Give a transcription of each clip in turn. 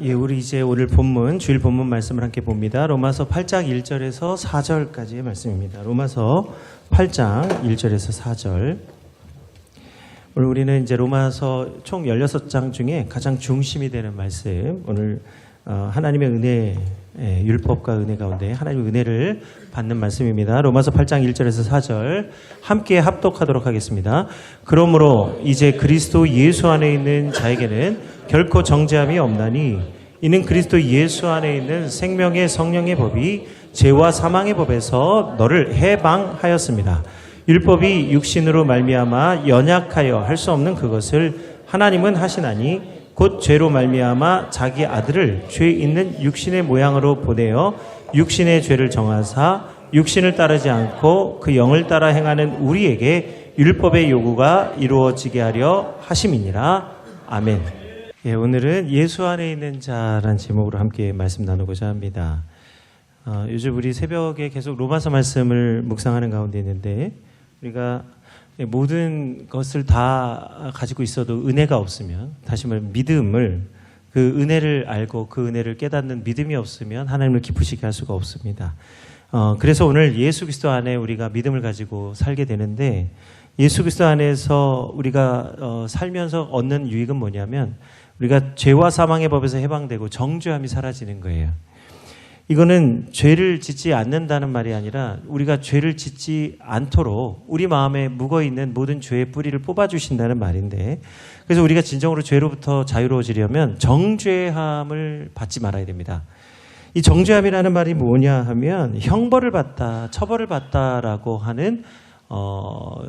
예, 우리 이제 오늘 본문, 주일 본문 말씀을 함께 봅니다. 로마서 8장 1절에서 4절까지의 말씀입니다. 로마서 8장 1절에서 4절. 오늘 우리는 이제 로마서 총 16장 중에 가장 중심이 되는 말씀, 오늘 하나님의 은혜, 율법과 은혜 가운데 하나님의 은혜를 받는 말씀입니다. 로마서 8장 1절에서 4절 함께 합독하도록 하겠습니다. 그러므로 이제 그리스도 예수 안에 있는 자에게는 결코 정죄함이 없나니 이는 그리스도 예수 안에 있는 생명의 성령의 법이 죄와 사망의 법에서 너를 해방하였습니다. 율법이 육신으로 말미암아 연약하여 할 수 없는 그것을 하나님은 하시나니 곧 죄로 말미암아 자기 아들을 죄 있는 육신의 모양으로 보내어 육신의 죄를 정하사 육신을 따르지 않고 그 영을 따라 행하는 우리에게 율법의 요구가 이루어지게 하려 하심이니라. 아멘. 예, 오늘은 예수 안에 있는 자라는 제목으로 함께 말씀 나누고자 합니다. 요즘 우리 새벽에 계속 로마서 말씀을 묵상하는 가운데 있는데 우리가 모든 것을 다 가지고 있어도 은혜가 없으면, 다시 말하면 믿음을, 그 은혜를 알고 그 은혜를 깨닫는 믿음이 없으면 하나님을 기쁘시게 할 수가 없습니다. 그래서 오늘 예수 그리스도 안에 우리가 믿음을 가지고 살게 되는데, 예수 그리스도 안에서 우리가 살면서 얻는 유익은 뭐냐면 우리가 죄와 사망의 법에서 해방되고 정죄함이 사라지는 거예요. 이거는 죄를 짓지 않는다는 말이 아니라 우리가 죄를 짓지 않도록 우리 마음에 묵어있는 모든 죄의 뿌리를 뽑아주신다는 말인데, 그래서 우리가 진정으로 죄로부터 자유로워지려면 정죄함을 받지 말아야 됩니다. 이 정죄함이라는 말이 뭐냐 하면 형벌을 받다, 처벌을 받다라고 하는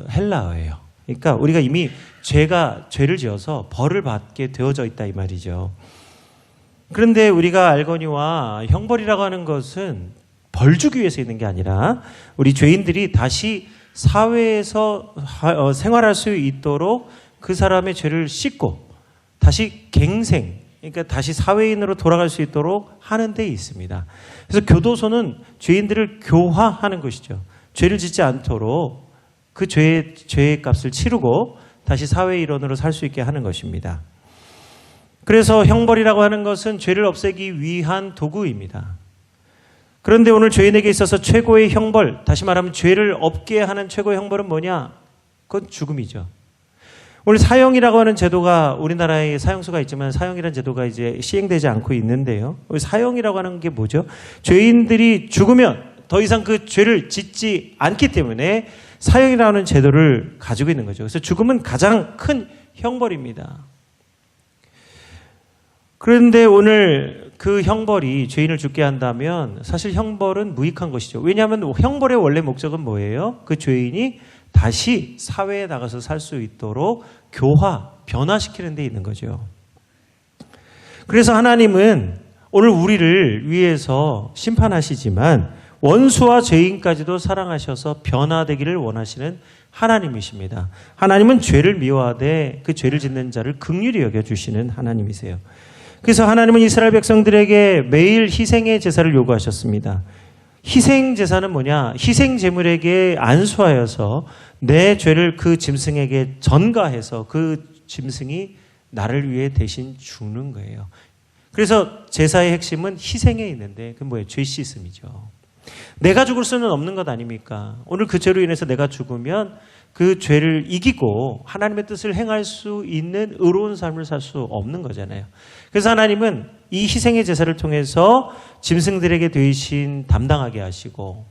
헬라어예요. 그러니까 우리가 이미 죄를 지어서 벌을 받게 되어져 있다 이 말이죠. 그런데 우리가 알거니와 형벌이라고 하는 것은 벌 주기 위해서 있는 게 아니라 우리 죄인들이 다시 사회에서 생활할 수 있도록 그 사람의 죄를 씻고 다시 갱생, 그러니까 다시 사회인으로 돌아갈 수 있도록 하는 데 있습니다. 그래서 교도소는 죄인들을 교화하는 것이죠. 죄를 짓지 않도록 그 죄의 값을 치르고 다시 사회 일원으로 살 수 있게 하는 것입니다. 그래서 형벌이라고 하는 것은 죄를 없애기 위한 도구입니다. 그런데 오늘 죄인에게 있어서 최고의 형벌, 다시 말하면 죄를 없게 하는 최고의 형벌은 뭐냐? 그건 죽음이죠. 오늘 사형이라고 하는 제도가 우리나라에 사형수가 있지만 사형이라는 제도가 이제 시행되지 않고 있는데요. 사형이라고 하는 게 뭐죠? 죄인들이 죽으면 더 이상 그 죄를 짓지 않기 때문에 사형이라는 제도를 가지고 있는 거죠. 그래서 죽음은 가장 큰 형벌입니다. 그런데 오늘 그 형벌이 죄인을 죽게 한다면 사실 형벌은 무익한 것이죠. 왜냐하면 형벌의 원래 목적은 뭐예요? 그 죄인이 다시 사회에 나가서 살 수 있도록 변화시키는 데 있는 거죠. 그래서 하나님은 오늘 우리를 위해서 심판하시지만 원수와 죄인까지도 사랑하셔서 변화되기를 원하시는 하나님이십니다. 하나님은 죄를 미워하되 그 죄를 짓는 자를 긍휼히 여겨주시는 하나님이세요. 그래서 하나님은 이스라엘 백성들에게 매일 희생의 제사를 요구하셨습니다. 희생 제사는 뭐냐? 희생 제물에게 안수하여서 내 죄를 그 짐승에게 전가해서 그 짐승이 나를 위해 대신 죽는 거예요. 그래서 제사의 핵심은 희생에 있는데 그건 뭐예요? 죄 씻음이죠. 내가 죽을 수는 없는 것 아닙니까? 오늘 그 죄로 인해서 내가 죽으면 그 죄를 이기고 하나님의 뜻을 행할 수 있는 의로운 삶을 살 수 없는 거잖아요. 그래서 하나님은 이 희생의 제사를 통해서 짐승들에게 대신 담당하게 하시고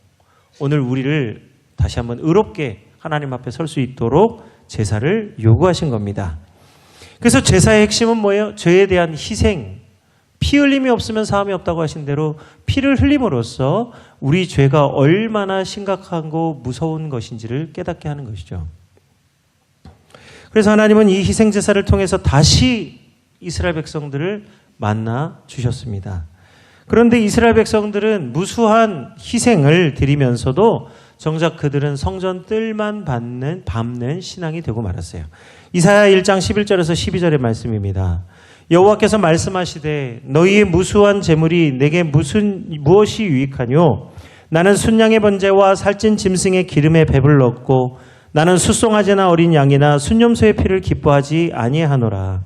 오늘 우리를 다시 한번 의롭게 하나님 앞에 설 수 있도록 제사를 요구하신 겁니다. 그래서 제사의 핵심은 뭐예요? 죄에 대한 희생. 피 흘림이 없으면 사함이 없다고 하신 대로 피를 흘림으로써 우리 죄가 얼마나 심각하고 무서운 것인지를 깨닫게 하는 것이죠. 그래서 하나님은 이 희생제사를 통해서 다시 이스라엘 백성들을 만나 주셨습니다. 그런데 이스라엘 백성들은 무수한 희생을 드리면서도 정작 그들은 성전 뜰만 밟는 신앙이 되고 말았어요. 이사야 1장 11절에서 12절의 말씀입니다. 여호와께서 말씀하시되 너희의 무수한 재물이 내게 무엇이 유익하뇨? 나는 순양의 번제와 살찐 짐승의 기름에 배불 넣고 나는 숫송아지나 어린 양이나 순념소의 피를 기뻐하지 아니하노라.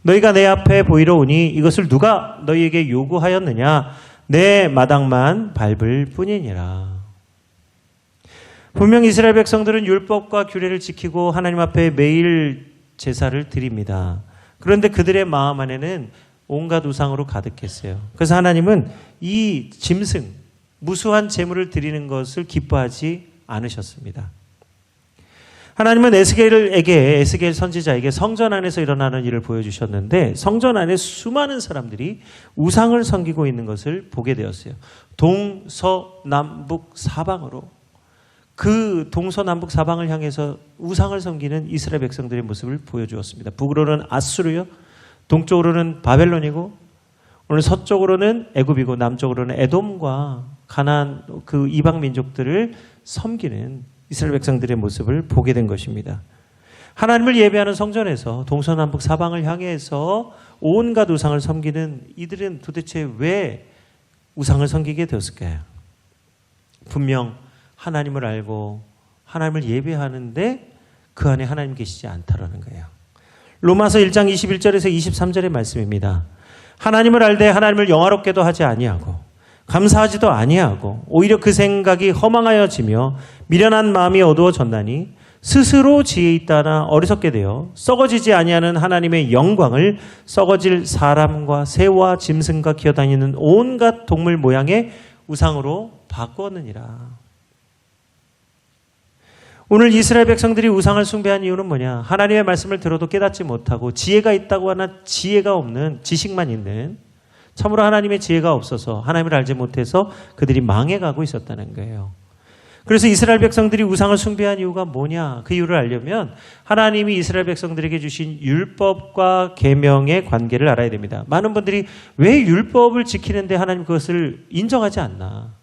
너희가 내 앞에 보이러 오니 이것을 누가 너희에게 요구하였느냐? 내 마당만 밟을 뿐이니라. 분명 이스라엘 백성들은 율법과 규례를 지키고 하나님 앞에 매일 제사를 드립니다. 그런데 그들의 마음 안에는 온갖 우상으로 가득했어요. 그래서 하나님은 이 짐승, 무수한 제물을 드리는 것을 기뻐하지 않으셨습니다. 하나님은 에스겔 선지자에게 성전 안에서 일어나는 일을 보여주셨는데 성전 안에 수많은 사람들이 우상을 섬기고 있는 것을 보게 되었어요. 동서남북 사방으로 그 동서남북 사방을 향해서 우상을 섬기는 이스라엘 백성들의 모습을 보여주었습니다. 북으로는 아수르요, 동쪽으로는 바벨론이고 오늘 서쪽으로는 애굽이고 남쪽으로는 에돔과 가나안 그 이방 민족들을 섬기는 이스라엘 백성들의 모습을 보게 된 것입니다. 하나님을 예배하는 성전에서 동서남북 사방을 향해서 온갖 우상을 섬기는 이들은 도대체 왜 우상을 섬기게 되었을까요? 분명 하나님을 알고 하나님을 예배하는데 그 안에 하나님 계시지 않다라는 거예요. 로마서 1장 21절에서 23절의 말씀입니다. 하나님을 알되 하나님을 영화롭게도 하지 아니하고 감사하지도 아니하고 오히려 그 생각이 허망하여지며 미련한 마음이 어두워졌나니 스스로 지혜 있다나 어리석게 되어 썩어지지 아니하는 하나님의 영광을 썩어질 사람과 새와 짐승과 기어다니는 온갖 동물 모양의 우상으로 바꾸었느니라. 오늘 이스라엘 백성들이 우상을 숭배한 이유는 뭐냐? 하나님의 말씀을 들어도 깨닫지 못하고 지혜가 있다고 하나 지혜가 없는 지식만 있는 참으로 하나님의 지혜가 없어서 하나님을 알지 못해서 그들이 망해가고 있었다는 거예요. 그래서 이스라엘 백성들이 우상을 숭배한 이유가 뭐냐? 그 이유를 알려면 하나님이 이스라엘 백성들에게 주신 율법과 계명의 관계를 알아야 됩니다. 많은 분들이 왜 율법을 지키는데 하나님 그것을 인정하지 않나?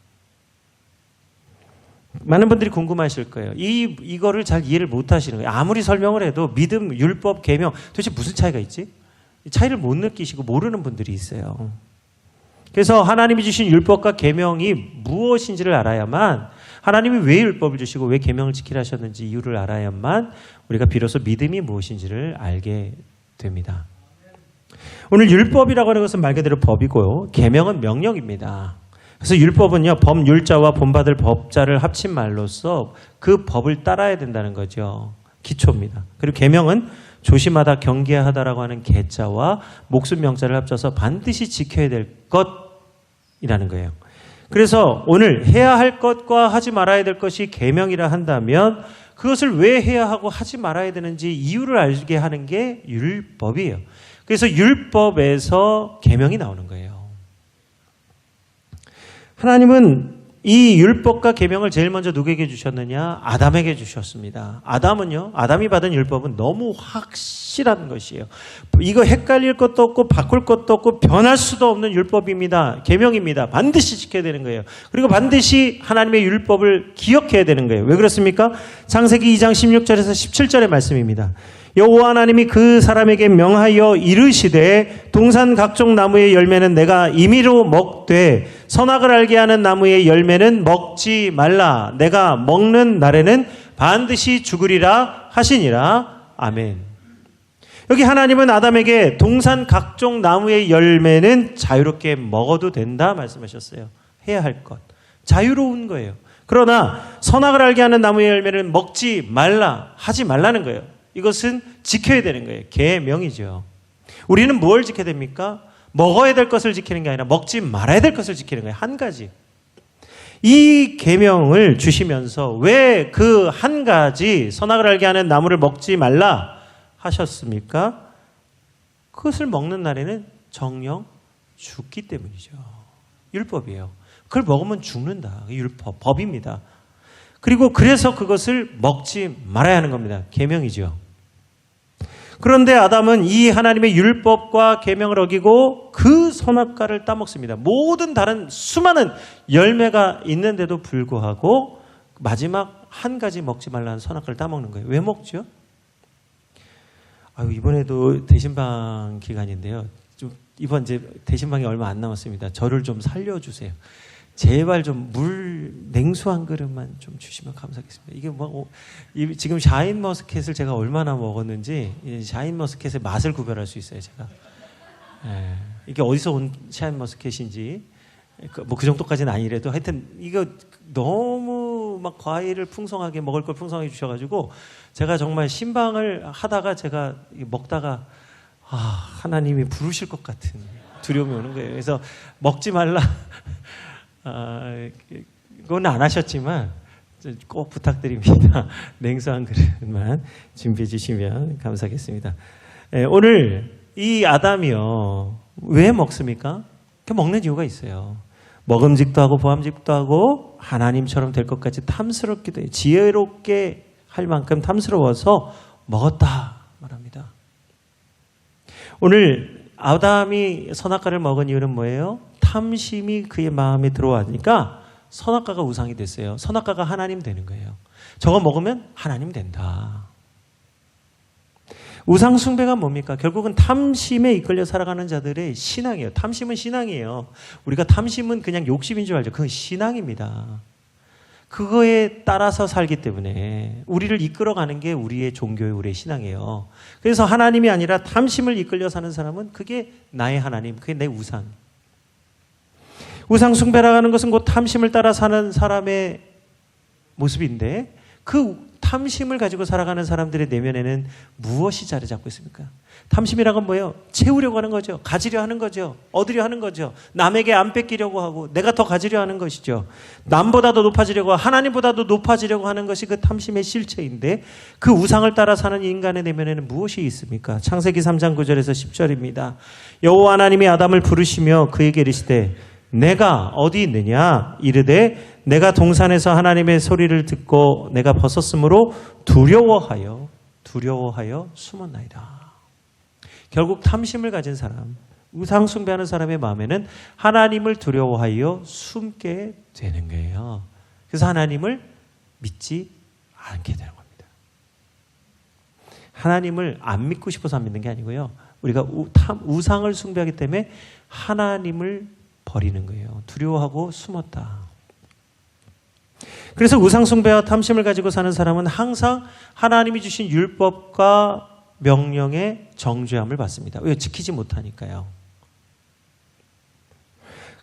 많은 분들이 궁금하실 거예요. 이거를 잘 이해를 못 하시는 거예요. 아무리 설명을 해도 믿음, 율법, 계명 도대체 무슨 차이가 있지? 차이를 못 느끼시고 모르는 분들이 있어요. 그래서 하나님이 주신 율법과 계명이 무엇인지를 알아야만 하나님이 왜 율법을 주시고 왜 계명을 지키라 하셨는지 이유를 알아야만 우리가 비로소 믿음이 무엇인지를 알게 됩니다. 오늘 율법이라고 하는 것은 말 그대로 법이고요. 계명은 명령입니다. 그래서 율법은요, 법율자와 본받을 법자를 합친 말로써 그 법을 따라야 된다는 거죠. 기초입니다. 그리고 계명은 조심하다, 경계하다라고 하는 계자와 목숨 명자를 합쳐서 반드시 지켜야 될 것이라는 거예요. 그래서 오늘 해야 할 것과 하지 말아야 될 것이 계명이라 한다면 그것을 왜 해야 하고 하지 말아야 되는지 이유를 알게 하는 게 율법이에요. 그래서 율법에서 계명이 나오는 거예요. 하나님은 이 율법과 계명을 제일 먼저 누구에게 주셨느냐? 아담에게 주셨습니다. 아담이 받은 율법은 너무 확실한 것이에요. 이거 헷갈릴 것도 없고 바꿀 것도 없고 변할 수도 없는 율법입니다. 계명입니다. 반드시 지켜야 되는 거예요. 그리고 반드시 하나님의 율법을 기억해야 되는 거예요. 왜 그렇습니까? 창세기 2장 16절에서 17절의 말씀입니다. 여호와 하나님이 그 사람에게 명하여 이르시되 동산 각종 나무의 열매는 내가 임의로 먹되 선악을 알게 하는 나무의 열매는 먹지 말라. 내가 먹는 날에는 반드시 죽으리라 하시니라. 아멘. 여기 하나님은 아담에게 동산 각종 나무의 열매는 자유롭게 먹어도 된다 말씀하셨어요. 해야 할 것. 자유로운 거예요. 그러나 선악을 알게 하는 나무의 열매는 먹지 말라. 하지 말라는 거예요. 이것은 지켜야 되는 거예요. 계명이죠. 우리는 뭘 지켜야 됩니까? 먹어야 될 것을 지키는 게 아니라 먹지 말아야 될 것을 지키는 거예요. 한 가지. 이 계명을 주시면서 왜 그 한 가지 선악을 알게 하는 나무를 먹지 말라 하셨습니까? 그것을 먹는 날에는 정령 죽기 때문이죠. 율법이에요. 그걸 먹으면 죽는다. 율법, 법입니다. 그리고 그래서 그것을 먹지 말아야 하는 겁니다. 계명이죠. 그런데 아담은 이 하나님의 율법과 계명을 어기고 그 선악과를 따먹습니다. 모든 다른 수많은 열매가 있는데도 불구하고 마지막 한 가지 먹지 말라는 선악과를 따먹는 거예요. 왜 먹죠? 이번에도 대신방 기간인데요. 좀 이번 이제 대신방이 얼마 안 남았습니다. 저를 좀 살려주세요. 제발 좀 냉수 한 그릇만 좀 주시면 감사하겠습니다. 이게 지금 샤인머스켓을 제가 얼마나 먹었는지 이 샤인머스켓의 맛을 구별할 수 있어요, 제가. 이게 어디서 온 샤인머스켓인지 그 정도까지는 아니래도 하여튼 이거 너무 막 과일을 풍성하게 먹을 걸 풍성하게 주셔가지고 제가 정말 신방을 하다가 제가 먹다가 하나님이 부르실 것 같은 두려움이 오는 거예요. 그래서 먹지 말라. 그건 안 하셨지만 꼭 부탁드립니다. 냉수 한 그릇만 준비해 주시면 감사하겠습니다. 오늘 이 아담이요, 왜 먹습니까? 먹는 이유가 있어요. 먹음직도 하고 보암직도 하고 하나님처럼 될 것까지 탐스럽기도 해요. 지혜롭게 할 만큼 탐스러워서 먹었다 말합니다. 오늘 아담이 선악과를 먹은 이유는 뭐예요? 탐심이 그의 마음에 들어와니까 선악과가 우상이 됐어요. 선악과가 하나님 되는 거예요. 저거 먹으면 하나님 된다. 우상 숭배가 뭡니까? 결국은 탐심에 이끌려 살아가는 자들의 신앙이에요. 탐심은 신앙이에요. 우리가 탐심은 그냥 욕심인 줄 알죠. 그건 신앙입니다. 그거에 따라서 살기 때문에 우리를 이끌어가는 게 우리의 종교예요. 우리의 신앙이에요. 그래서 하나님이 아니라 탐심을 이끌려 사는 사람은 그게 나의 하나님, 그게 내 우상. 우상 숭배라고 하는 것은 곧 탐심을 따라 사는 사람의 모습인데 그 탐심을 가지고 살아가는 사람들의 내면에는 무엇이 자리 잡고 있습니까? 탐심이라는 건 뭐예요? 채우려고 하는 거죠. 가지려 하는 거죠. 얻으려 하는 거죠. 남에게 안 뺏기려고 하고 내가 더 가지려 하는 것이죠. 남보다 더 높아지려고, 하나님보다 더 높아지려고 하는 것이 그 탐심의 실체인데 그 우상을 따라 사는 인간의 내면에는 무엇이 있습니까? 창세기 3장 9절에서 10절입니다. 여호와 하나님이 아담을 부르시며 그에게 이르시되 내가 어디 있느냐? 이르되 내가 동산에서 하나님의 소리를 듣고 내가 벗었으므로 두려워하여 숨었나이다. 결국 탐심을 가진 사람, 우상 숭배하는 사람의 마음에는 하나님을 두려워하여 숨게 되는 거예요. 그래서 하나님을 믿지 않게 되는 겁니다. 하나님을 안 믿고 싶어서 안 믿는 게 아니고요. 우리가 우상을 숭배하기 때문에 하나님을 버리는 거예요. 두려워하고 숨었다. 그래서 우상 숭배와 탐심을 가지고 사는 사람은 항상 하나님이 주신 율법과 명령의 정죄함을 받습니다. 왜? 지키지 못하니까요.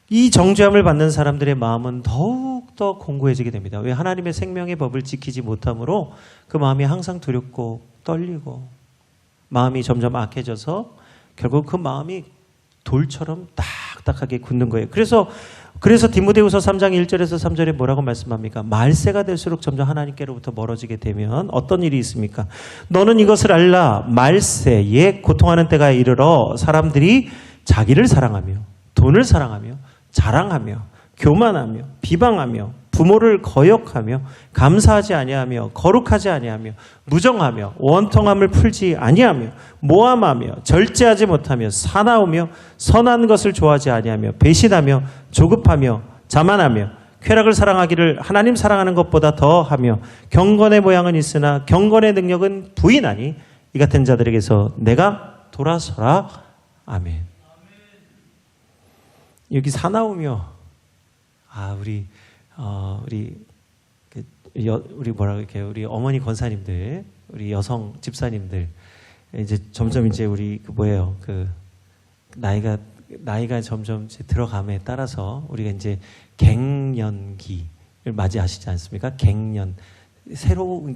이 정죄함을 받는 사람들의 마음은 더욱더 공고해지게 됩니다. 왜? 하나님의 생명의 법을 지키지 못함으로 그 마음이 항상 두렵고 떨리고 마음이 점점 악해져서 결국 그 마음이 돌처럼 딱딱하게 굳는 거예요. 그래서 디모데후서 3장 1절에서 3절에 뭐라고 말씀합니까? 말세가 될수록 점점 하나님께로부터 멀어지게 되면 어떤 일이 있습니까? 너는 이것을 알라. 말세에 고통하는 때가 이르러 사람들이 자기를 사랑하며 돈을 사랑하며 자랑하며 교만하며 비방하며 부모를 거역하며 감사하지 아니하며 거룩하지 아니하며 무정하며 원통함을 풀지 아니하며 모함하며 절제하지 못하며 사나우며 선한 것을 좋아하지 아니하며 배신하며 조급하며 자만하며 쾌락을 사랑하기를 하나님 사랑하는 것보다 더하며 경건의 모양은 있으나 경건의 능력은 부인하니 이 같은 자들에게서 내가 돌아서라. 아멘. 여기 사나우며 우리 어머니 권사님들, 우리 여성 집사님들 이제 점점 이제 우리 나이가 점점 이제 들어감에 따라서 우리가 이제 갱년기를 맞이하시지 않습니까? 갱년, 새로운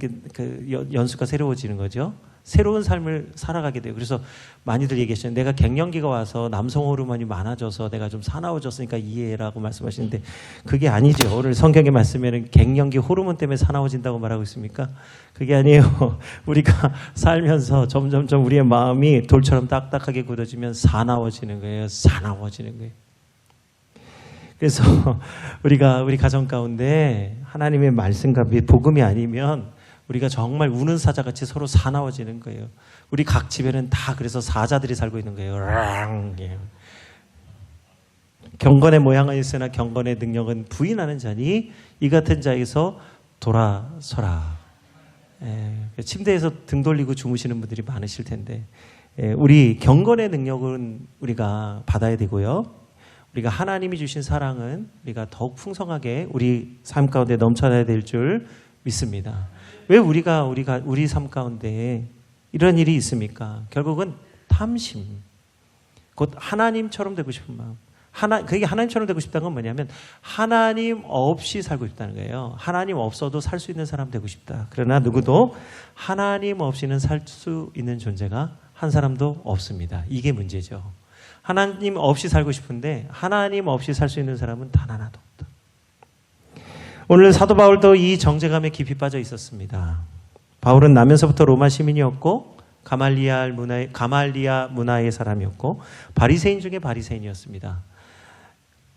연수가 새로워지는 거죠. 새로운 삶을 살아가게 돼요. 그래서 많이들 얘기하시는 내가 갱년기가 와서 남성 호르몬이 많아져서 내가 좀 사나워졌으니까 이해해라고 말씀하시는데 그게 아니죠. 오늘 성경의 말씀에는 갱년기 호르몬 때문에 사나워진다고 말하고 있습니까? 그게 아니에요. 우리가 살면서 점점점 우리의 마음이 돌처럼 딱딱하게 굳어지면 사나워지는 거예요. 사나워지는 거예요. 그래서 우리 가정 가운데 하나님의 말씀과 복음이 아니면 우리가 정말 우는 사자같이 서로 사나워지는 거예요. 우리 각 집에는 다 그래서 사자들이 살고 있는 거예요. 경건의 모양은 있으나 경건의 능력은 부인하는 자니 이 같은 자에게서 돌아서라. 침대에서 등 돌리고 주무시는 분들이 많으실 텐데 우리 경건의 능력은 우리가 받아야 되고요. 우리가 하나님이 주신 사랑은 우리가 더욱 풍성하게 우리 삶 가운데 넘쳐나야 될 줄 믿습니다. 왜 우리 삶 가운데 이런 일이 있습니까? 결국은 탐심, 곧 하나님처럼 되고 싶은 마음. 그게 하나님처럼 되고 싶다는 건 뭐냐면 하나님 없이 살고 싶다는 거예요. 하나님 없어도 살 수 있는 사람 되고 싶다. 그러나 누구도 하나님 없이는 살 수 있는 존재가 한 사람도 없습니다. 이게 문제죠. 하나님 없이 살고 싶은데 하나님 없이 살 수 있는 사람은 단 하나도 없다. 오늘 사도 바울도 이 정죄감에 깊이 빠져 있었습니다. 바울은 나면서부터 로마 시민이었고 가말리아 문화의 사람이었고 바리새인 중에 바리새인이었습니다.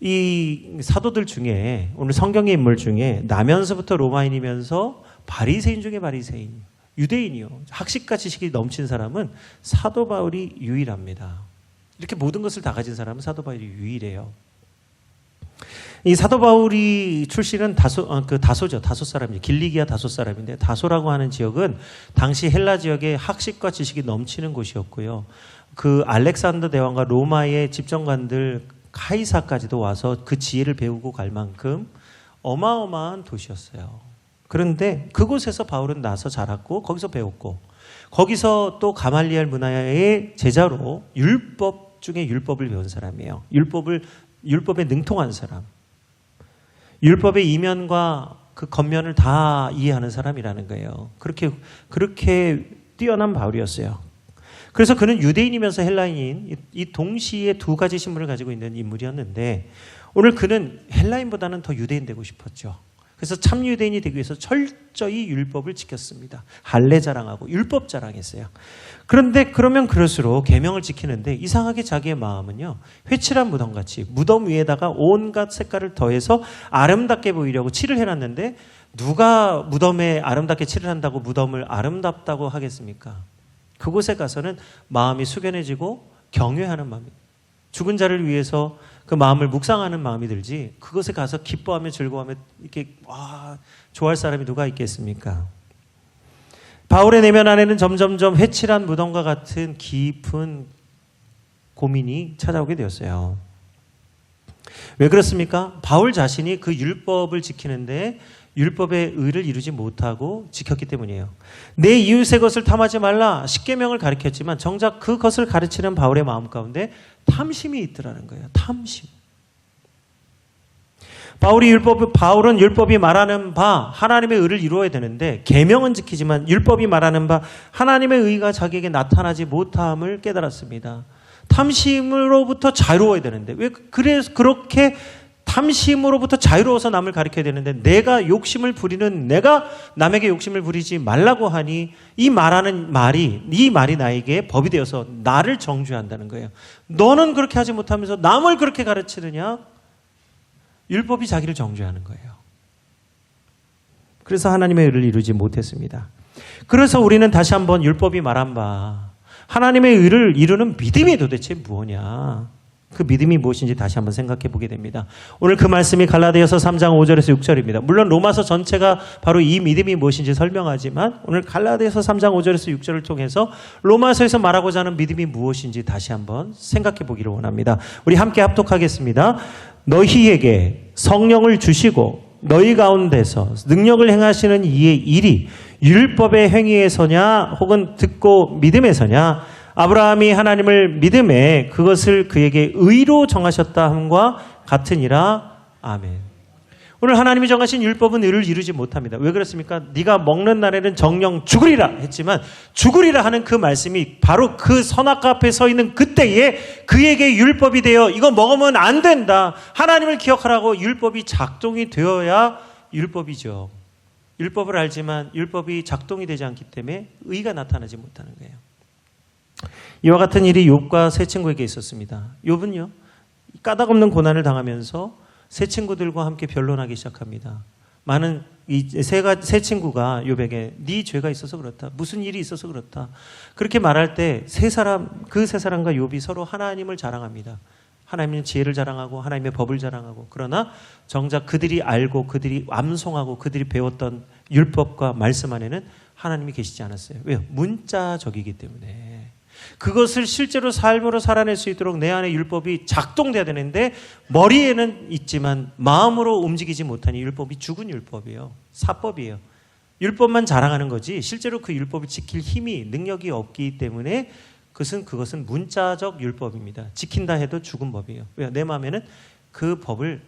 이 사도들 중에 오늘 성경의 인물 중에 나면서부터 로마인이면서 바리새인 중에 바리새인, 유대인이요. 학식과 지식이 넘친 사람은 사도 바울이 유일합니다. 이렇게 모든 것을 다 가진 사람은 사도 바울이 유일해요. 이 사도 바울이 출신은 다소죠. 다소 사람이에요. 길리기아 다소 사람인데 다소라고 하는 지역은 당시 헬라 지역에 학식과 지식이 넘치는 곳이었고요. 그 알렉산더 대왕과 로마의 집정관들 카이사까지도 와서 그 지혜를 배우고 갈 만큼 어마어마한 도시였어요. 그런데 그곳에서 바울은 나서 자랐고 거기서 배웠고 거기서 또 가말리엘 문화의 제자로 율법 중에 율법을 배운 사람이에요. 율법에 능통한 사람. 율법의 이면과 그 겉면을 다 이해하는 사람이라는 거예요. 그렇게 뛰어난 바울이었어요. 그래서 그는 유대인이면서 헬라인인 이 동시에 두 가지 신분을 가지고 있는 인물이었는데 오늘 그는 헬라인보다는 더 유대인 되고 싶었죠. 그래서 참 유대인이 되기 위해서 철저히 율법을 지켰습니다. 할례 자랑하고 율법 자랑했어요. 그런데 그러면 그럴수록 계명을 지키는데 이상하게 자기의 마음은요. 회칠한 무덤같이 무덤 위에다가 온갖 색깔을 더해서 아름답게 보이려고 칠을 해놨는데 누가 무덤에 아름답게 칠을 한다고 무덤을 아름답다고 하겠습니까? 그곳에 가서는 마음이 숙연해지고 경외하는 마음이 죽은 자를 위해서 그 마음을 묵상하는 마음이 들지 그것에 가서 기뻐하며 즐거워하며 이렇게 좋아할 사람이 누가 있겠습니까? 바울의 내면 안에는 점점점 회칠한 무덤과 같은 깊은 고민이 찾아오게 되었어요. 왜 그렇습니까? 바울 자신이 그 율법을 지키는데 율법의 의를 이루지 못하고 지켰기 때문이에요. 내 이웃의 것을 탐하지 말라 십계명을 가르쳤지만 정작 그것을 가르치는 바울의 마음 가운데 탐심이 있더라는 거예요. 탐심. 바울은 율법이 말하는 바 하나님의 의를 이루어야 되는데 계명은 지키지만 율법이 말하는 바 하나님의 의가 자기에게 나타나지 못함을 깨달았습니다. 탐심으로부터 자유로워야 되는데 왜 그래서 그렇게 탐심으로부터 자유로워서 남을 가르쳐야 되는데 내가 남에게 욕심을 부리지 말라고 하니 이 말이 나에게 법이 되어서 나를 정죄한다는 거예요. 너는 그렇게 하지 못하면서 남을 그렇게 가르치느냐? 율법이 자기를 정죄하는 거예요. 그래서 하나님의 의를 이루지 못했습니다. 그래서 우리는 다시 한번 율법이 말한 바 하나님의 의를 이루는 믿음이 도대체 무엇이냐? 그 믿음이 무엇인지 다시 한번 생각해 보게 됩니다. 오늘 그 말씀이 갈라디아서 3장 5절에서 6절입니다. 물론 로마서 전체가 바로 이 믿음이 무엇인지 설명하지만 오늘 갈라디아서 3장 5절에서 6절을 통해서 로마서에서 말하고자 하는 믿음이 무엇인지 다시 한번 생각해 보기를 원합니다. 우리 함께 합독하겠습니다. 너희에게 성령을 주시고 너희 가운데서 능력을 행하시는 이의 일이 율법의 행위에서냐 혹은 듣고 믿음에서냐 아브라함이 하나님을 믿음에 그것을 그에게 의로 정하셨다 함과 같으니라. 아멘. 오늘 하나님이 정하신 율법은 의를 이루지 못합니다. 왜 그렇습니까? 네가 먹는 날에는 정령 죽으리라 했지만 죽으리라 하는 그 말씀이 바로 그 선악과 앞에 서 있는 그때에 그에게 율법이 되어 이거 먹으면 안 된다. 하나님을 기억하라고 율법이 작동이 되어야 율법이죠. 율법을 알지만 율법이 작동이 되지 않기 때문에 의가 나타나지 못하는 거예요. 이와 같은 일이 욥과 세 친구에게 있었습니다. 욥은요 까닭없는 고난을 당하면서 세 친구들과 함께 변론하기 시작합니다. 많은 이 세 친구가 욥에게 네 죄가 있어서 그렇다. 무슨 일이 있어서 그렇다. 그렇게 말할 때 그 세 사람과 욥이 서로 하나님을 자랑합니다. 하나님의 지혜를 자랑하고 하나님의 법을 자랑하고 그러나 정작 그들이 알고 그들이 암송하고 그들이 배웠던 율법과 말씀 안에는 하나님이 계시지 않았어요. 왜요? 문자적이기 때문에. 그것을 실제로 삶으로 살아낼 수 있도록 내 안에 율법이 작동돼야 되는데 머리에는 있지만 마음으로 움직이지 못하니 율법이 죽은 율법이에요. 사법이에요. 율법만 자랑하는 거지 실제로 그 율법을 지킬 힘이 능력이 없기 때문에 그것은 문자적 율법입니다. 지킨다 해도 죽은 법이에요. 왜? 내 마음에는 그 법을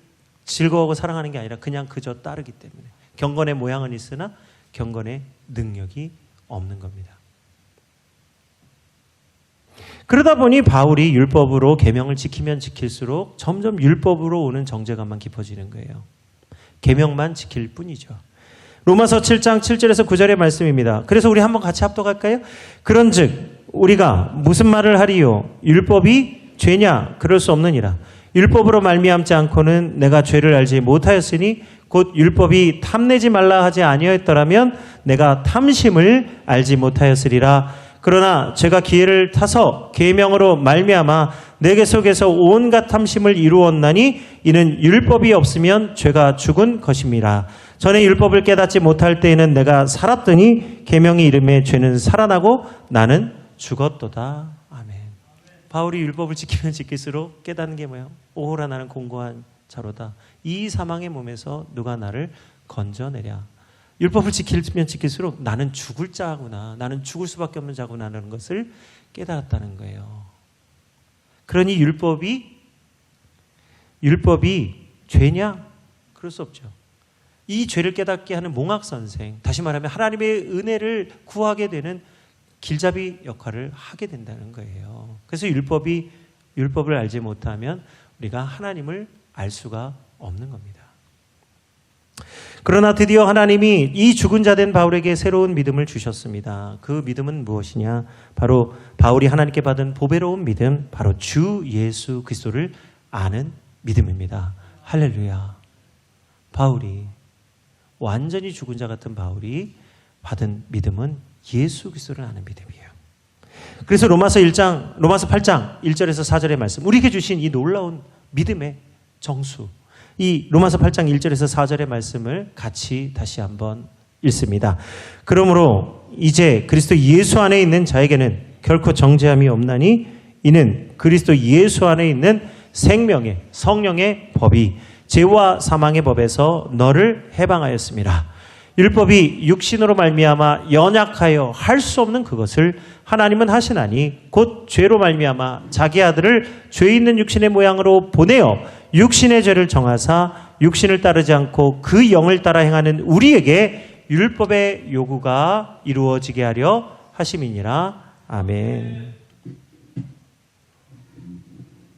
즐거워하고 사랑하는 게 아니라 그냥 그저 따르기 때문에 경건의 모양은 있으나 경건의 능력이 없는 겁니다. 그러다 보니 바울이 율법으로 계명을 지키면 지킬수록 점점 율법으로 오는 정죄감만 깊어지는 거예요. 계명만 지킬 뿐이죠. 로마서 7장 7절에서 9절의 말씀입니다. 그래서 우리 한번 같이 합독할까요? 그런즉 우리가 무슨 말을 하리요? 율법이 죄냐? 그럴 수 없느니라. 율법으로 말미암지 않고는 내가 죄를 알지 못하였으니 곧 율법이 탐내지 말라 하지 아니하였더라면 내가 탐심을 알지 못하였으리라. 그러나 제가 기회를 타서 계명으로 말미암아 내게 속에서 온갖 탐심을 이루었나니 이는 율법이 없으면 죄가 죽은 것임이라. 전에 율법을 깨닫지 못할 때에는 내가 살았더니 계명이 이름에 죄는 살아나고 나는 죽었도다. 아멘. 바울이 율법을 지키면 지킬수록 깨닫는 게 뭐예요? 오호라 나는 공고한 자로다. 이 사망의 몸에서 누가 나를 건져내랴. 율법을 지키면 지킬수록 나는 죽을 자구나. 나는 죽을 수밖에 없는 자구나라는 것을 깨달았다는 거예요. 그러니 율법이 죄냐? 그럴 수 없죠. 이 죄를 깨닫게 하는 몽학선생, 다시 말하면 하나님의 은혜를 구하게 되는 길잡이 역할을 하게 된다는 거예요. 그래서 율법을 알지 못하면 우리가 하나님을 알 수가 없는 겁니다. 그러나 드디어 하나님이 이 죽은 자 된 바울에게 새로운 믿음을 주셨습니다. 그 믿음은 무엇이냐? 바로 바울이 하나님께 받은 보배로운 믿음, 바로 주 예수 그리스도를 아는 믿음입니다. 할렐루야. 바울이 완전히 죽은 자 같은 바울이 받은 믿음은 예수 그리스도를 아는 믿음이에요. 그래서 로마서 8장 1절에서 4절의 말씀, 우리에게 주신 이 놀라운 믿음의 정수, 이 로마서 8장 1절에서 4절의 말씀을 같이 다시 한번 읽습니다. 그러므로 이제 그리스도 예수 안에 있는 자에게는 결코 정죄함이 없나니 이는 그리스도 예수 안에 있는 생명의 성령의 법이 죄와 사망의 법에서 너를 해방하였습니다. 율법이 육신으로 말미암아 연약하여 할 수 없는 그것을 하나님은 하시나니 곧 죄로 말미암아 자기 아들을 죄 있는 육신의 모양으로 보내어 육신의 죄를 정하사 육신을 따르지 않고 그 영을 따라 행하는 우리에게 율법의 요구가 이루어지게 하려 하심이니라. 아멘.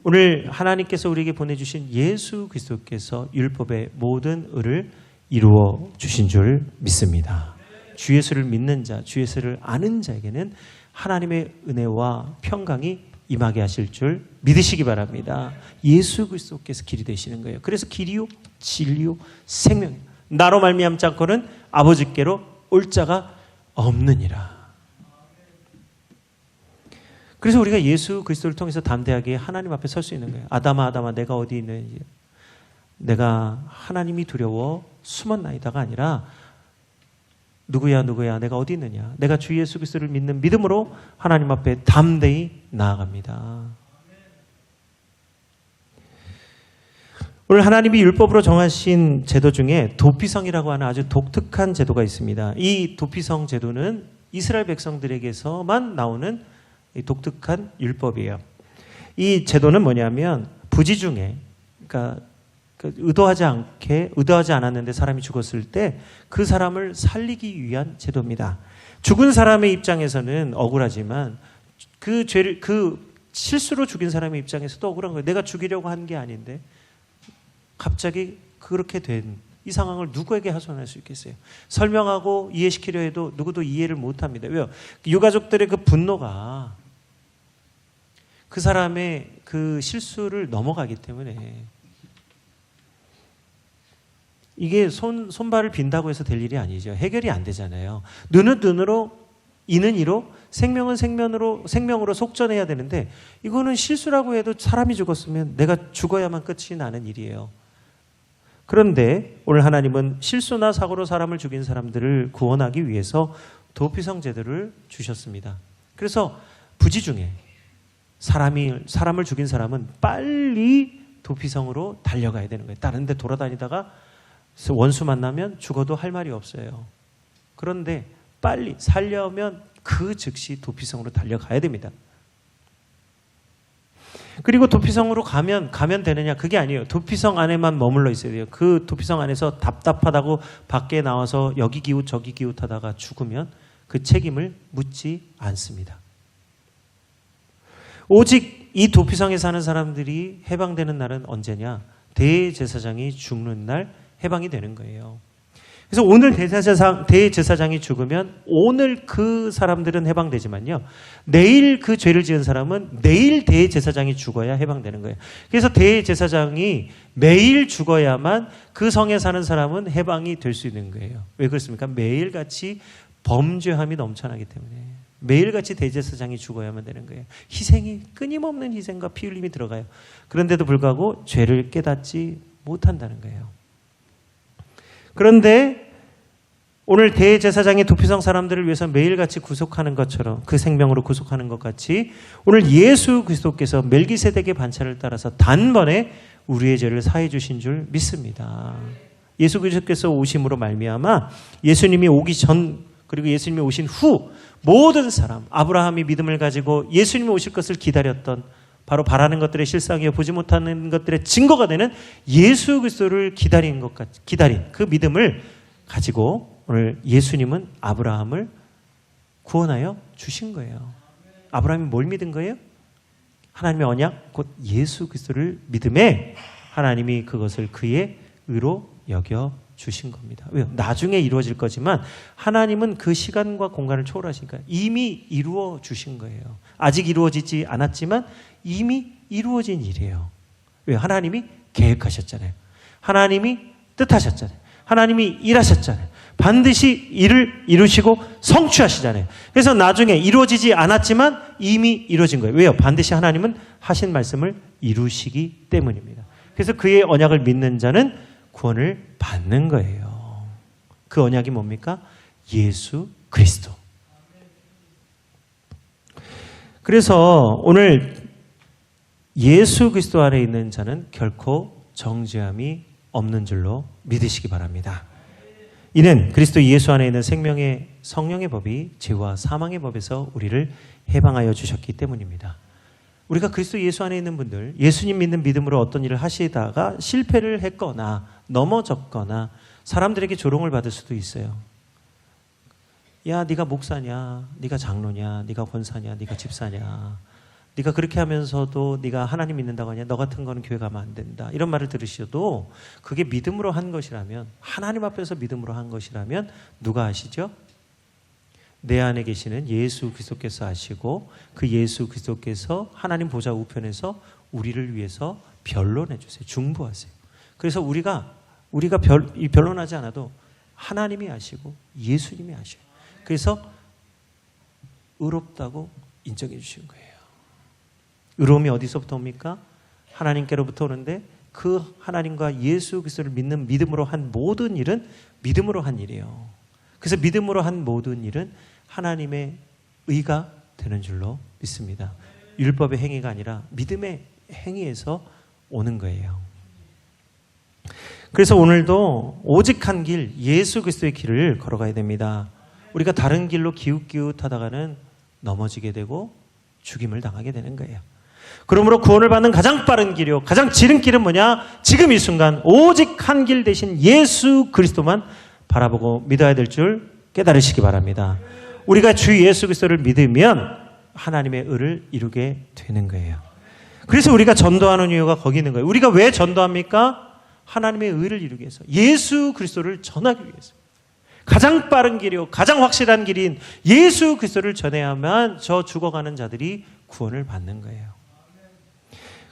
오늘 하나님께서 우리에게 보내주신 예수 그리스도께서 율법의 모든 의를 이루어 주신 줄 믿습니다. 주 예수를 믿는 자, 주 예수를 아는 자에게는 하나님의 은혜와 평강이 임하게 하실 줄 믿으시기 바랍니다. 예수 그리스도께서 길이 되시는 거예요. 그래서 길이요 진리요 생명이요 나로 말미암지 않고는 아버지께로 올 자가 없느니라. 그래서 우리가 예수 그리스도를 통해서 담대하게 하나님 앞에 설 수 있는 거예요. 아담아 아담아 내가 어디 있는지, 내가 하나님이 두려워 숨었나이다가 아니라 누구야 내가 어디 있느냐, 내가 주 예수 그리스도를 믿는 믿음으로 하나님 앞에 담대히 나아갑니다. 오늘 하나님이 율법으로 정하신 제도 중에 도피성이라고 하는 아주 독특한 제도가 있습니다. 이 도피성 제도는 이스라엘 백성들에게서만 나오는 독특한 율법이에요. 이 제도는 뭐냐면 부지 중에, 그러니까 의도하지 않았는데 사람이 죽었을 때 그 사람을 살리기 위한 제도입니다. 죽은 사람의 입장에서는 억울하지만 그 실수로 죽인 사람의 입장에서도 억울한 거예요. 내가 죽이려고 한 게 아닌데 갑자기 그렇게 된 이 상황을 누구에게 하소연할 수 있겠어요? 설명하고 이해시키려 해도 누구도 이해를 못합니다. 왜요? 유가족들의 그 분노가 그 사람의 그 실수를 넘어가기 때문에 이게 손발을 빈다고 해서 될 일이 아니죠. 해결이 안 되잖아요. 눈은 눈으로, 이는 이로, 생명은 생명으로 속전해야 되는데 이거는 실수라고 해도 사람이 죽었으면 내가 죽어야만 끝이 나는 일이에요. 그런데 오늘 하나님은 실수나 사고로 사람을 죽인 사람들을 구원하기 위해서 도피성 제도를 주셨습니다. 그래서 부지 중에 사람을 죽인 사람은 빨리 도피성으로 달려가야 되는 거예요. 다른 데 돌아다니다가 원수 만나면 죽어도 할 말이 없어요. 그런데 빨리 살려면 그 즉시 도피성으로 달려가야 됩니다. 그리고 도피성으로 가면 되느냐? 그게 아니에요. 도피성 안에만 머물러 있어야 돼요. 그 도피성 안에서 답답하다고 밖에 나와서 여기 기웃 저기 기웃하다가 죽으면 그 책임을 묻지 않습니다. 오직 이 도피성에 사는 사람들이 해방되는 날은 언제냐? 대제사장이 죽는 날 해방이 되는 거예요. 그래서 오늘 대제사장이 죽으면 오늘 그 사람들은 해방되지만요, 내일 그 죄를 지은 사람은 내일 대제사장이 죽어야 해방되는 거예요. 그래서 대제사장이 매일 죽어야만 그 성에 사는 사람은 해방이 될 수 있는 거예요. 왜 그렇습니까? 매일같이 범죄함이 넘쳐나기 때문에 매일같이 대제사장이 죽어야만 되는 거예요. 희생이, 끊임없는 희생과 피 흘림이 들어가요. 그런데도 불구하고 죄를 깨닫지 못한다는 거예요. 그런데 오늘 대제사장이 도피성 사람들을 위해서 매일같이 구속하는 것처럼, 그 생명으로 구속하는 것 같이 오늘 예수 그리스도께서 멜기세덱의 반차를 따라서 단번에 우리의 죄를 사해 주신 줄 믿습니다. 예수 그리스도께서 오심으로 말미암아 예수님이 오기 전 그리고 예수님이 오신 후 모든 사람, 아브라함이 믿음을 가지고 예수님이 오실 것을 기다렸던, 바로 바라는 것들의 실상이요 보지 못하는 것들의 증거가 되는 예수 그리스도를 기다린 그 믿음을 가지고 오늘 예수님은 아브라함을 구원하여 주신 거예요. 아브라함이 뭘 믿은 거예요? 하나님의 언약, 곧 예수 그리스도를 믿음에 하나님이 그것을 그의 의로 여겨 주신 겁니다. 왜요? 나중에 이루어질 거지만 하나님은 그 시간과 공간을 초월하시니까 이미 이루어 주신 거예요. 아직 이루어지지 않았지만 이미 이루어진 일이에요. 왜요? 하나님이 계획하셨잖아요. 하나님이 뜻하셨잖아요. 하나님이 일하셨잖아요. 반드시 일을 이루시고 성취하시잖아요. 그래서 나중에 이루어지지 않았지만 이미 이루어진 거예요. 왜요? 반드시 하나님은 하신 말씀을 이루시기 때문입니다. 그래서 그의 언약을 믿는 자는 구원을 받는 거예요. 그 언약이 뭡니까? 예수 그리스도. 그래서 오늘 예수 그리스도 안에 있는 자는 결코 정죄함이 없는 줄로 믿으시기 바랍니다. 이는 그리스도 예수 안에 있는 생명의 성령의 법이 죄와 사망의 법에서 우리를 해방하여 주셨기 때문입니다. 우리가 그리스도 예수 안에 있는 분들, 예수님 믿는 믿음으로 어떤 일을 하시다가 실패를 했거나 넘어졌거나 사람들에게 조롱을 받을 수도 있어요. 야, 네가 목사냐, 네가 장로냐, 네가 권사냐, 네가 집사냐, 네가 그렇게 하면서도 네가 하나님 믿는다고 하냐, 너 같은 거는 교회 가면 안 된다, 이런 말을 들으셔도 그게 믿음으로 한 것이라면, 하나님 앞에서 믿음으로 한 것이라면 누가 아시죠? 내 안에 계시는 예수 그리스도께서 아시고 그 예수 그리스도께서 하나님 보좌 우편에서 우리를 위해서 변론해 주세요. 중보하세요. 그래서 우리가 변론하지 않아도 하나님이 아시고 예수님이 아셔요. 그래서 의롭다고 인정해 주신 거예요. 의로움이 어디서부터 옵니까? 하나님께로부터 오는데 그 하나님과 예수 그리스도를 믿는 믿음으로 한 모든 일은 믿음으로 한 일이에요. 그래서 믿음으로 한 모든 일은 하나님의 의가 되는 줄로 믿습니다. 율법의 행위가 아니라 믿음의 행위에서 오는 거예요. 그래서 오늘도 오직 한 길, 예수 그리스도의 길을 걸어가야 됩니다. 우리가 다른 길로 기웃기웃하다가는 넘어지게 되고 죽임을 당하게 되는 거예요. 그러므로 구원을 받는 가장 빠른 길이요, 가장 지름길은 뭐냐? 지금 이 순간 오직 한 길 대신 예수 그리스도만 바라보고 믿어야 될 줄 깨달으시기 바랍니다. 우리가 주 예수 그리스도를 믿으면 하나님의 의를 이루게 되는 거예요. 그래서 우리가 전도하는 이유가 거기 있는 거예요. 우리가 왜 전도합니까? 하나님의 의를 이루기 위해서, 예수 그리스도를 전하기 위해서. 가장 빠른 길이요, 가장 확실한 길인 예수 그리스도를 전해야만 저 죽어가는 자들이 구원을 받는 거예요.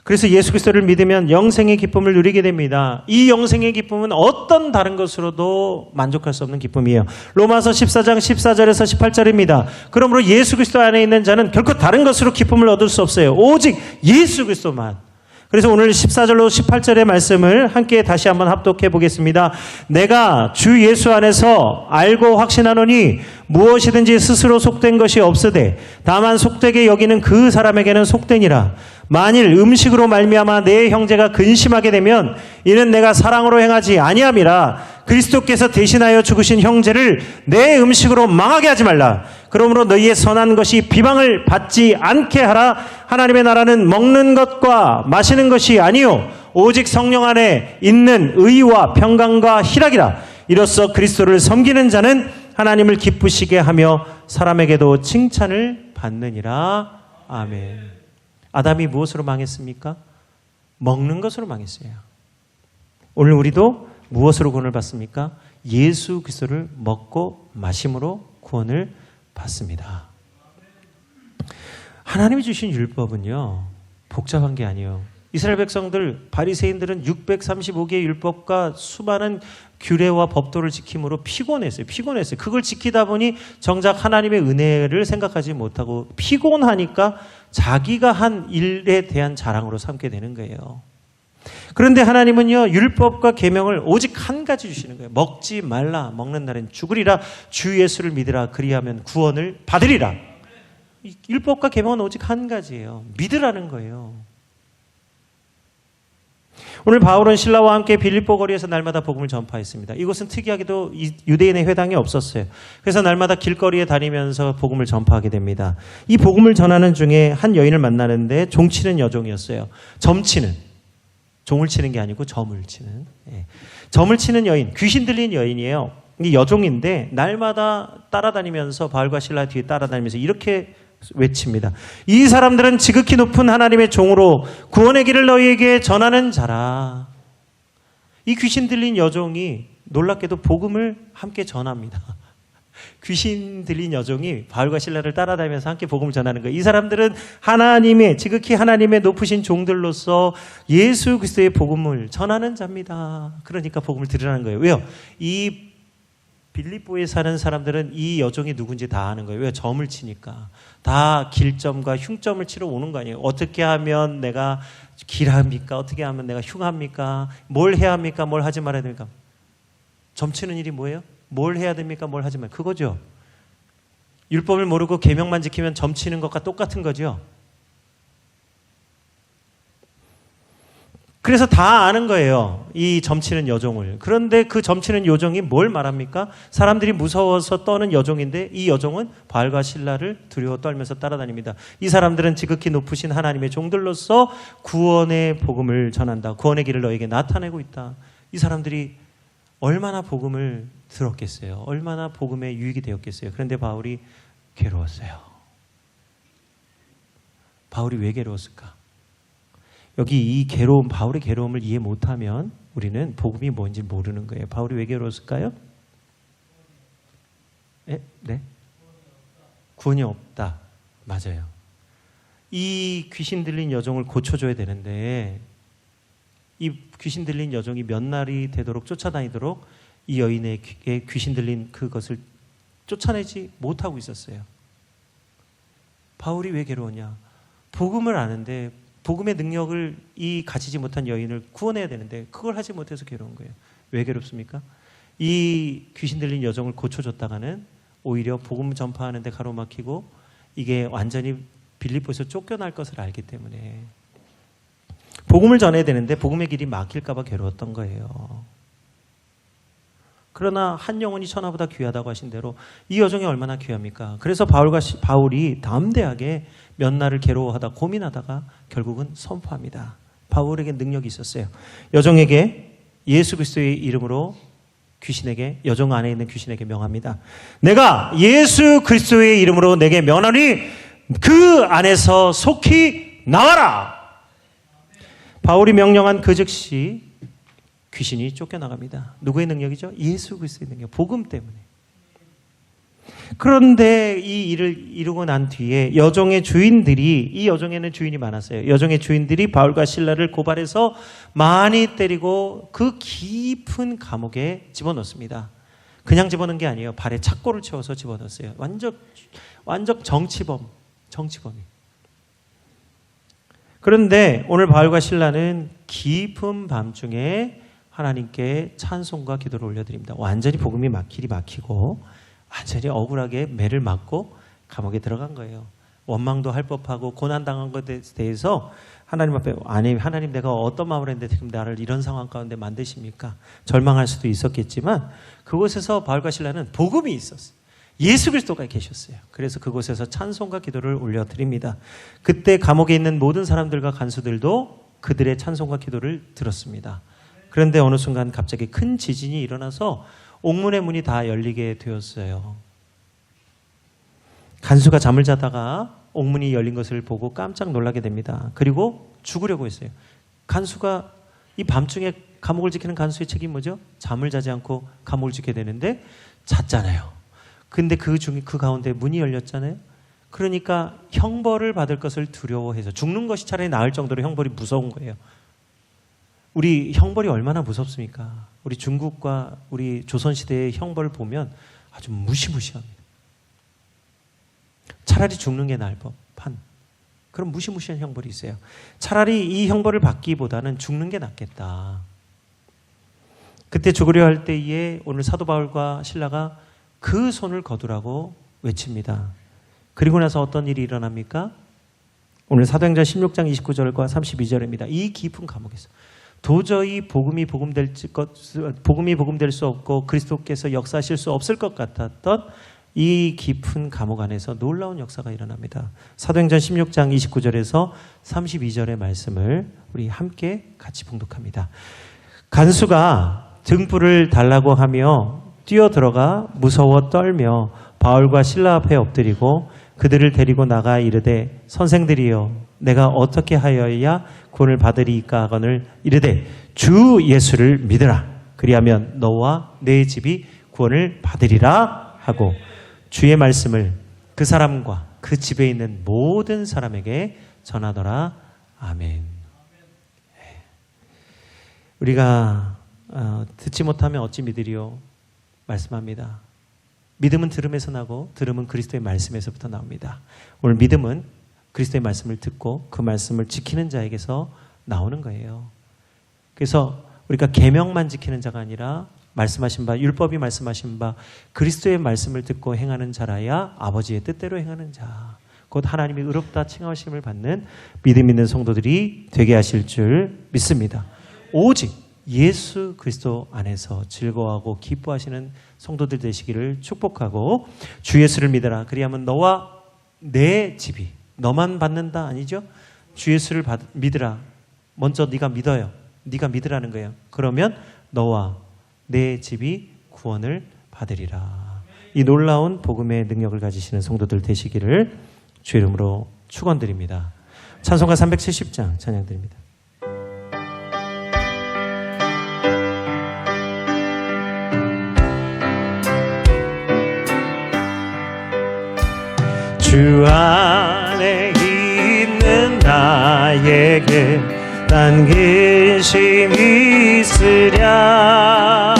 그래서 예수 그리스도를 믿으면 영생의 기쁨을 누리게 됩니다. 이 영생의 기쁨은 어떤 다른 것으로도 만족할 수 없는 기쁨이에요. 로마서 14장 14절에서 18절입니다. 그러므로 예수 그리스도 안에 있는 자는 결코 다른 것으로 기쁨을 얻을 수 없어요. 오직 예수 그리스도만. 그래서 오늘 14절로 18절의 말씀을 함께 다시 한번 합독해 보겠습니다. 내가 주 예수 안에서 알고 확신하노니 무엇이든지 스스로 속된 것이 없으되 다만 속되게 여기는 그 사람에게는 속되니라. 만일 음식으로 말미암아 내 형제가 근심하게 되면 이는 내가 사랑으로 행하지 아니함이라. 그리스도께서 대신하여 죽으신 형제를 내 음식으로 망하게 하지 말라. 그러므로 너희의 선한 것이 비방을 받지 않게 하라. 하나님의 나라는 먹는 것과 마시는 것이 아니요 오직 성령 안에 있는 의와 평강과 희락이라. 이로써 그리스도를 섬기는 자는 하나님을 기쁘시게 하며 사람에게도 칭찬을 받느니라. 아멘. 아담이 무엇으로 망했습니까? 먹는 것으로 망했어요. 오늘 우리도 무엇으로 구원을 받습니까? 예수 그리스도를 먹고 마심으로 구원을 받습니다. 하나님이 주신 율법은요, 복잡한 게 아니에요. 이스라엘 백성들, 바리새인들은 635개의 율법과 수많은 규례와 법도를 지킴으로 피곤했어요. 그걸 지키다 보니 정작 하나님의 은혜를 생각하지 못하고 피곤하니까 자기가 한 일에 대한 자랑으로 삼게 되는 거예요. 그런데 하나님은요, 율법과 계명을 오직 한 가지 주시는 거예요. 먹지 말라. 먹는 날엔 죽으리라. 주 예수를 믿으라. 그리하면 구원을 받으리라. 율법과 계명은 오직 한 가지예요. 믿으라는 거예요. 오늘 바울은 신라와 함께 빌립보 거리에서 날마다 복음을 전파했습니다. 이곳은 특이하게도 유대인의 회당이 없었어요. 그래서 날마다 길거리에 다니면서 복음을 전파하게 됩니다. 이 복음을 전하는 중에 한 여인을 만나는데 종치는 여종이었어요. 점치는, 종을 치는 게 아니고 점을 치는, 점을 치는 여인, 귀신 들린 여인이에요. 이 여종인데 날마다 따라다니면서 바울과 실라 뒤에 따라다니면서 이렇게 외칩니다. 이 사람들은 지극히 높은 하나님의 종으로 구원의 길을 너희에게 전하는 자라. 이 귀신 들린 여종이 놀랍게도 복음을 함께 전합니다. 귀신 들린 여종이 바울과 실라를 따라다니면서 함께 복음을 전하는 거예요. 이 사람들은 하나님의, 지극히 하나님의 높으신 종들로서 예수 그리스도의 복음을 전하는 자입니다. 그러니까 복음을 들으라는 거예요. 왜요? 이 빌립보에 사는 사람들은 이 여종이 누군지 다 아는 거예요. 왜? 점을 치니까. 다 길점과 흉점을 치러 오는 거 아니에요. 어떻게 하면 내가 길합니까? 어떻게 하면 내가 흉합니까? 뭘 해야 합니까? 뭘 하지 말아야 됩니까? 점 치는 일이 뭐예요? 뭘 해야 됩니까? 뭘 하지 말아야, 그거죠. 율법을 모르고 계명만 지키면 점 치는 것과 똑같은 거죠. 그래서 다 아는 거예요. 이 점치는 여종을. 그런데 그 점치는 여종이 뭘 말합니까? 사람들이 무서워서 떠는 여종인데 이 여종은 바울과 실라를 두려워 떨면서 따라다닙니다. 이 사람들은 지극히 높으신 하나님의 종들로서 구원의 복음을 전한다. 구원의 길을 너에게 나타내고 있다. 이 사람들이 얼마나 복음을 들었겠어요. 얼마나 복음에 유익이 되었겠어요. 그런데 바울이 괴로웠어요. 바울이 왜 괴로웠을까? 여기 이 괴로움, 바울의 괴로움을 이해 못하면 우리는 복음이 뭔지 모르는 거예요. 바울이 왜 괴로웠을까요? 네? 구원이 없다. 맞아요. 이 귀신 들린 여종을 고쳐줘야 되는데 이 귀신 들린 여종이 몇 날이 되도록 쫓아다니도록 이 여인의 귀신 들린 그것을 쫓아내지 못하고 있었어요. 바울이 왜 괴로웠냐? 복음을 아는데 복음의 능력을 이 가지지 못한 여인을 구원해야 되는데 그걸 하지 못해서 괴로운 거예요. 왜 괴롭습니까? 이 귀신 들린 여종을 고쳐줬다가는 오히려 복음 전파하는 데 가로막히고 이게 완전히 빌립보에서 쫓겨날 것을 알기 때문에 복음을 전해야 되는데 복음의 길이 막힐까 봐 괴로웠던 거예요. 그러나 한 영혼이 천하보다 귀하다고 하신 대로 이 여종이 얼마나 귀합니까? 그래서 바울이 담대하게 몇 날을 괴로워하다 고민하다가 결국은 선포합니다. 바울에게 능력이 있었어요. 여종에게 예수 그리스도의 이름으로 귀신에게, 여종 안에 있는 귀신에게 명합니다. 내가 예수 그리스도의 이름으로 내게 명하니 그 안에서 속히 나와라. 바울이 명령한 그 즉시 귀신이 쫓겨나갑니다. 누구의 능력이죠? 예수 그리스도의 능력, 복음 때문에. 그런데 이 일을 이루고 난 뒤에 여종의 주인들이, 이 여종에는 주인이 많았어요. 여종의 주인들이 바울과 실라를 고발해서 많이 때리고 그 깊은 감옥에 집어넣습니다. 그냥 집어넣은 게 아니에요. 발에 착고를 채워서 집어넣었어요. 완전 정치범이. 그런데 오늘 바울과 실라는 깊은 밤중에 하나님께 찬송과 기도를 올려드립니다. 완전히 복음이 막히고 완전히 억울하게 매를 맞고 감옥에 들어간 거예요. 원망도 할 법하고 고난당한 것에 대해서 하나님 앞에, 아니 하나님 내가 어떤 마음을 했는데 지금 나를 이런 상황 가운데 만드십니까? 절망할 수도 있었겠지만 그곳에서 바울과 실라는 복음이 있었어요. 예수 그리스도가 계셨어요. 그래서 그곳에서 찬송과 기도를 올려드립니다. 그때 감옥에 있는 모든 사람들과 간수들도 그들의 찬송과 기도를 들었습니다. 그런데 어느 순간 갑자기 큰 지진이 일어나서 옥문의 문이 다 열리게 되었어요. 간수가 잠을 자다가 옥문이 열린 것을 보고 깜짝 놀라게 됩니다. 그리고 죽으려고 했어요. 간수가 이 밤중에 감옥을 지키는 간수의 책임이 뭐죠? 잠을 자지 않고 감옥을 지켜야 되는데 잤잖아요. 근데 그 가운데 문이 열렸잖아요. 그러니까 형벌을 받을 것을 두려워해서 죽는 것이 차라리 나을 정도로 형벌이 무서운 거예요. 우리 형벌이 얼마나 무섭습니까? 우리 중국과 우리 조선시대의 형벌을 보면 아주 무시무시합니다. 차라리 죽는 게 나을 법한 그런 무시무시한 형벌이 있어요. 차라리 이 형벌을 받기보다는 죽는 게 낫겠다. 그때 죽으려 할 때에 오늘 사도 바울과 실라가 그 손을 거두라고 외칩니다. 그리고 나서 어떤 일이 일어납니까? 오늘 사도행전 16장 29절과 32절입니다. 이 깊은 감옥에서 도저히 복음이 복음될 수 없고 그리스도께서 역사하실 수 없을 것 같았던 이 깊은 감옥 안에서 놀라운 역사가 일어납니다. 사도행전 16장 29절에서 32절의 말씀을 우리 함께 같이 봉독합니다. 간수가 등불을 달라고 하며 뛰어들어가 무서워 떨며 바울과 실라 앞에 엎드리고 그들을 데리고 나가 이르되 선생들이여 내가 어떻게 하여야 구원을 받으리이까 하거늘 이르되 주 예수를 믿으라 그리하면 너와 내 집이 구원을 받으리라 하고 주의 말씀을 그 사람과 그 집에 있는 모든 사람에게 전하더라. 아멘. 우리가 듣지 못하면 어찌 믿으리요? 말씀합니다. 믿음은 들음에서 나고 들음은 그리스도의 말씀에서부터 나옵니다. 오늘 믿음은 그리스도의 말씀을 듣고 그 말씀을 지키는 자에게서 나오는 거예요. 그래서 우리가 계명만 지키는 자가 아니라 말씀하신 바, 율법이 말씀하신 바 그리스도의 말씀을 듣고 행하는 자라야 아버지의 뜻대로 행하는 자, 곧 하나님이 의롭다 칭하심을 받는 믿음 있는 성도들이 되게 하실 줄 믿습니다. 오직 예수 그리스도 안에서 즐거워하고 기뻐하시는 성도들 되시기를 축복하고 주 예수를 믿어라. 그리하면 너와 내 집이, 너만 받는다 아니죠? 주 예수를 믿으라. 먼저 네가 믿어요. 네가 믿으라는 거예요. 그러면 너와 내 집이 구원을 받으리라. 이 놀라운 복음의 능력을 가지시는 성도들 되시기를 주 이름으로 축원드립니다. 찬송가 370장 찬양드립니다. 주 안에 있는 나에게 딴 근심이 있으랴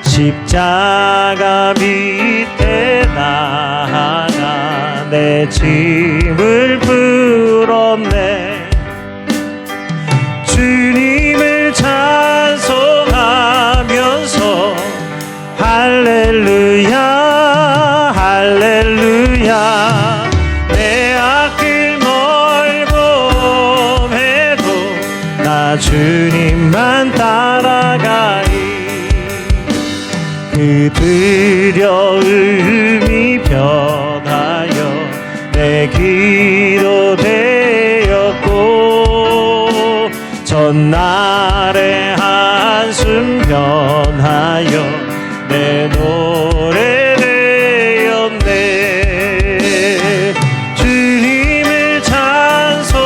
십자가 밑에 나아가 내 짐을 풀었네 주님을 찬송하면서 할렐루야 할렐루야 내 앞길 멀고 해도 나 주님만 따라가리 그들여 음이 변하여 내 기도 되었고 전날의 한숨 변하여 내 노래 되었네 주님을 찬송하면서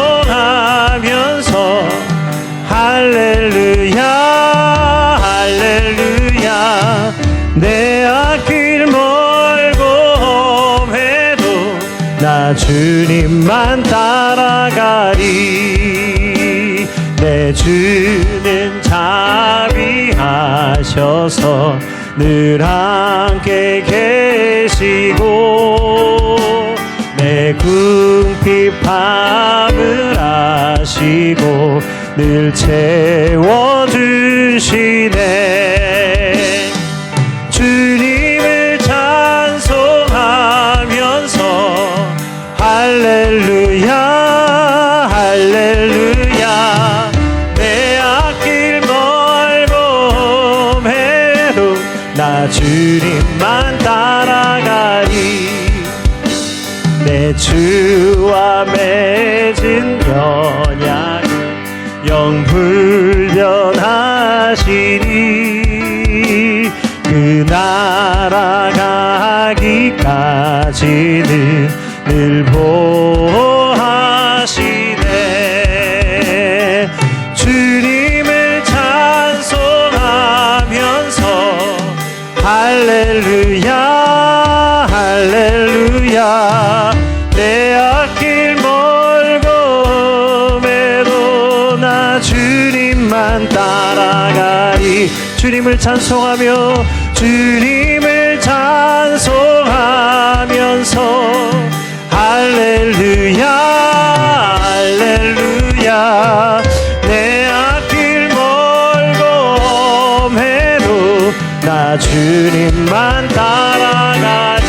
할렐루야 할렐루야 내 앞길 멀고 험해도 나 주님만 따라가리 내 주는 자비하셔서 늘 함께 계시고 내 궁핍함을 아시고 하시고 늘 채워주시네. 주님을 찬송하면서 할렐루야 할렐루야. 내 앞길 멀고 험해도 나 주님만 따라가리. 내 주와 맺은 언약은 영불변하시니 그 나라 가기까지는 늘 보호하시네. 주님을 찬송하면서 할렐루야 할렐루야. 내 앞길 멀고 매도 나 주님만 따라가리. 주님을 찬송하며 주님을 찬송하면서 할렐루야 할렐루야. 내 앞길 멀고 매도 나 주님만 따라가리.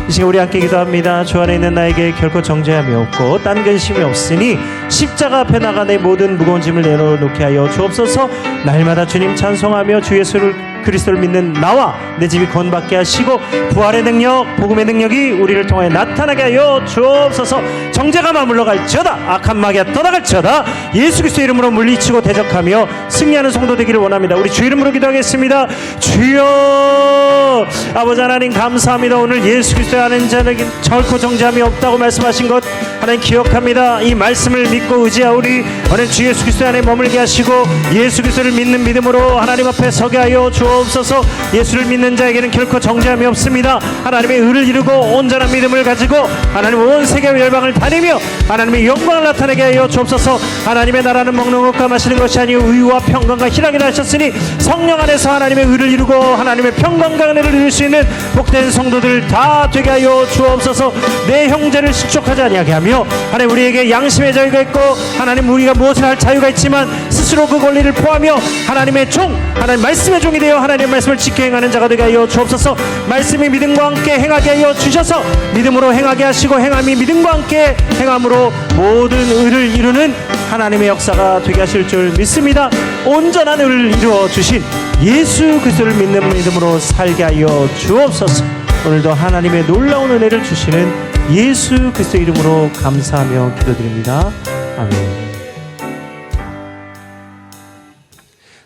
이 시간 우리 함께 기도합니다. 주 안에 있는 나에게 결코 정죄함이 없고 딴 근심이 없으니 십자가 앞에 나가 내 모든 무거운 짐을 내려놓게 하여 주옵소서. 날마다 주님 찬송하며 주 예수를 그리스도를 믿는 나와 내 집이 구원받게 하시고 부활의 능력, 복음의 능력이 우리를 통하여 나타나게 하여 주옵소서. 정죄가 맞물러갈지어다, 악한 마귀가 떠나갈지어다. 예수 그리스도의 이름으로 물리치고 대적하며 승리하는 성도 되기를 원합니다. 우리 주 이름으로 기도하겠습니다. 주여, 아버지 하나님 감사합니다. 오늘 예수 그리스도 아는 자에게 결코 정죄함이 없다고 말씀하신 것 하나님 기억합니다. 이 말씀을 믿고 의지하오니 오늘 주 예수 그리스도 안에 머물게 하시고 예수 그리스도를 믿는 믿음으로 하나님 앞에 서게 하여 주옵소서. 예수를 믿는 자에게는 결코 정죄함이 없습니다. 하나님의 의를 이루고 온전한 믿음을 가지고 하나님 온 세계와 열방을 다니며 하나님의 영광을 나타내게 하여 주옵소서. 하나님의 나라는 먹는 것과 마시는 것이 아니요 의와 평강과 희락이라 하셨으니 성령 안에서 하나님의 의를 이루고 하나님의 평강과 은혜를 이룰 수 있는 복된 성도들 다 되게 하여 주옵소서. 내 형제를 실족하지 아니하게 하며 하나님 우리에게 양심의 자유가 있고 하나님 우리가 무엇을 할 자유가 있지만 스스로 그 권리를 포하며 하나님의 종, 하나님 말씀의 종이 되어 하나님의 말씀을 지켜 행하는 자가 되게 하여 주옵소서. 말씀이 믿음과 함께 행하게 하여 주셔서 믿음으로 행하게 하시고 행함이 믿음과 함께 행함으로 모든 의를 이루는 하나님의 역사가 되게 하실 줄 믿습니다. 온전한 의를 이루어 주신 예수 그리스도를 믿는 믿음으로 살게 하여 주옵소서. 오늘도 하나님의 놀라운 은혜를 주시는 예수 그리스도 이름으로 감사하며 기도드립니다. 아멘.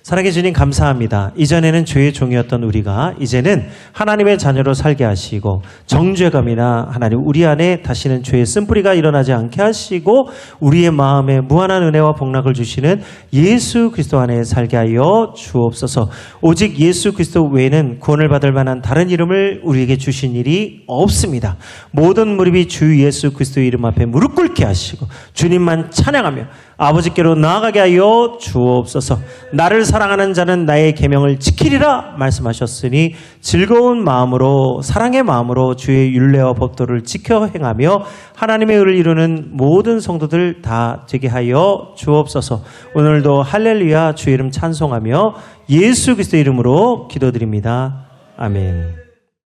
사랑해 주님 감사합니다. 이전에는 죄의 종이었던 우리가 이제는 하나님의 자녀로 살게 하시고 정죄감이나 하나님 우리 안에 다시는 죄의 쓴뿌리가 일어나지 않게 하시고 우리의 마음에 무한한 은혜와 복락을 주시는 예수 그리스도 안에 살게 하여 주옵소서. 오직 예수 그리스도 외에는 구원을 받을 만한 다른 이름을 우리에게 주신 일이 없습니다. 모든 무릎이 주 예수 그리스도의 이름 앞에 무릎 꿇게 하시고 주님만 찬양하며 아버지께로 나아가게 하여 주옵소서. 나를 사랑하는 자는 나의 계명을 지키리라 말씀하셨으니 즐거운 마음으로 사랑의 마음으로 주의 율례와 법도를 지켜 행하며 하나님의 의를 이루는 모든 성도들 다 되게 하여 주옵소서. 오늘도 할렐루야 주의 이름 찬송하며 예수 그리스도 이름으로 기도드립니다. 아멘.